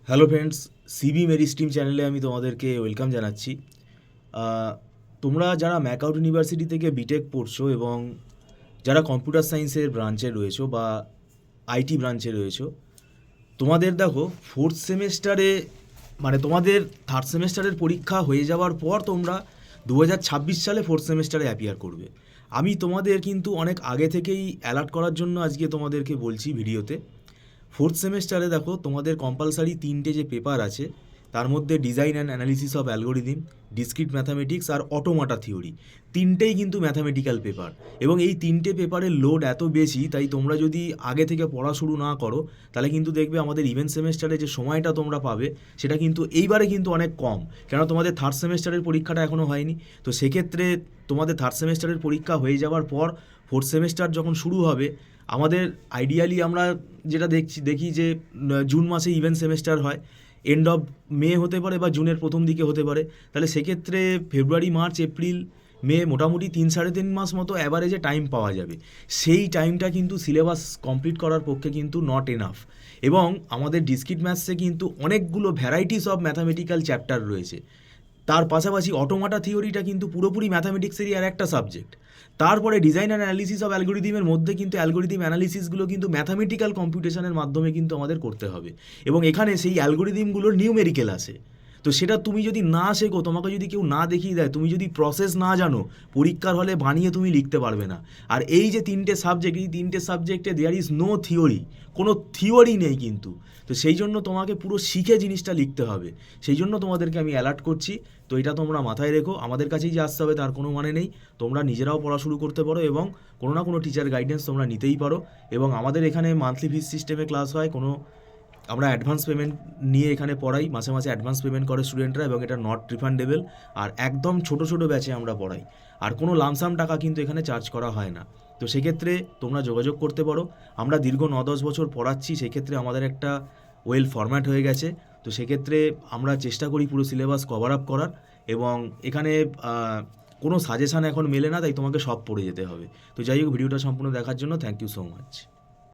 Hello friends, সিবি মেরি stream চ্যানেলে আমি তোমাদেরকে ওয়েলকাম জানাচ্ছি। তোমরা যারা ম্যাকআউট ইউনিভার্সিটি থেকে বিটেক পড়ছো এবং যারা কম্পিউটার সায়েন্সের ব্রাঞ্চে রয়েছো বা আইটি ব্রাঞ্চে রয়েছো, তোমাদের দেখো ফোর্থ সেমেস্টারে মানে তোমাদের থার্ড সেমেস্টারের পরীক্ষা হয়ে যাওয়ার পর তোমরা 2026 সালে ফোর্থ সেমেস্টারে অ্যাপিয়ার করবে। আমি তোমাদের কিন্তু অনেক আগে থেকেই অ্যালার্ট করার জন্য আজকে তোমাদেরকে বলছি ভিডিওতে। ফোর্থ সেমেস্টারে দেখো তোমাদের কম্পালসারি তিনটে যে পেপার আছে তার মধ্যে design and analysis of algorithm, discrete mathematics আর অটোমাটা থিওরি, তিনটেই কিন্তু ম্যাথামেটিক্যাল পেপার। এবং এই তিনটে পেপারের লোড এত বেশি, তাই তোমরা যদি আগে থেকে পড়া শুরু না করো তাহলে কিন্তু দেখবে আমাদের ইভেন্ট সেমেস্টারে যে সময়টা তোমরা পাবে সেটা কিন্তু এইবারে কিন্তু অনেক কম, কেন তোমাদের থার্ড সেমেস্টারের পরীক্ষাটা এখনও হয়নি। তো সেক্ষেত্রে তোমাদের থার্ড সেমেস্টারের পরীক্ষা হয়ে যাওয়ার পর ফোর্থ সেমেস্টার যখন শুরু হবে, আমাদের আইডিয়ালি আমরা যেটা দেখি যে জুন মাসে ইভেন্ট সেমেস্টার হয়, এন্ড অফ মে হতে পারে বা জুনের প্রথম দিকে হতে পারে। তাহলে সেক্ষেত্রে ফেব্রুয়ারি, মার্চ, এপ্রিল, মে মোটামুটি 3-3.5 মাস মতো অ্যাভারেজে টাইম পাওয়া যাবে। সেই টাইমটা কিন্তু সিলেবাস কমপ্লিট করার পক্ষে কিন্তু নট এনাফ। এবং আমাদের ডিসক্রিট ম্যাথসে কিন্তু অনেকগুলো ভ্যারাইটিস অফ ম্যাথামেটিক্যাল চ্যাপ্টার রয়েছে। তার পাশাপাশি অটোমাটা থিওরিটা কিন্তু পুরোপুরি ম্যাথামেটিক্সেরই আর একটা সাবজেক্ট। তারপরে ডিজাইন অ্যান্ড অ্যানালিসিস অফ অ্যালগোরিদিমের মধ্যে কিন্তু অ্যালগোরিদিম অ্যানালিসিসগুলো কিন্তু ম্যাথামেটিক্যাল কম্পিউটেশনের মাধ্যমে কিন্তু আমাদের করতে হবে, এবং এখানে সেই অ্যালগোরিদিমগুলোর নিউমেরিক্যাল আসে। তো সেটা তুমি যদি না শেখো, তোমাকে যদি কেউ না দেখিয়ে দেয়, তুমি যদি প্রসেস না জানো, পরীক্ষার হলে বানিয়ে তুমি লিখতে পারবে না। আর এই যে তিনটে সাবজেক্ট, এই তিনটে সাবজেক্টে দেয়ার ইজ নো থিওরি, কোনো থিওরি নেই কিন্তু। তো সেই জন্য তোমাকে পুরো শিখে জিনিসটা লিখতে হবে। সেই জন্য তোমাদেরকে আমি অ্যালার্ট করছি। তো এটা তোমরা মাথায় রেখো, আমাদের কাছেই যে আসতে হবে তার কোনো মানে নেই। তোমরা নিজেরাও পড়া শুরু করতে পারো এবং কোনো না কোনো টিচার গাইডেন্স তোমরা নিতেই পারো। এবং আমাদের এখানে মান্থলি ফিস সিস্টেমে ক্লাস হয়, আমরা অ্যাডভান্স পেমেন্ট নিয়ে এখানে পড়াই, মাসে মাসে অ্যাডভান্স পেমেন্ট করে স্টুডেন্টরা, এবং এটা নট রিফান্ডেবল। আর একদম ছোট ছোট ব্যাচে আমরা পড়াই, আর কোনো লামসাম টাকা কিন্তু এখানে চার্জ করা হয় না। তো সেক্ষেত্রে তোমরা যোগাযোগ করতে পারো। আমরা দীর্ঘ 9-10 বছর পড়াচ্ছি, সেক্ষেত্রে আমাদের একটা ওয়েল ফরম্যাট হয়ে গেছে। তো সেক্ষেত্রে আমরা চেষ্টা করি পুরো সিলেবাস কভার আপ করার, এবং এখানে কোনো সাজেশান এখন মেলে না, তাই তোমাকে সব পড়ে যেতে হবে। তো যাই হোক, ভিডিওটা সম্পূর্ণ দেখার জন্য থ্যাংক ইউ সো মাচ।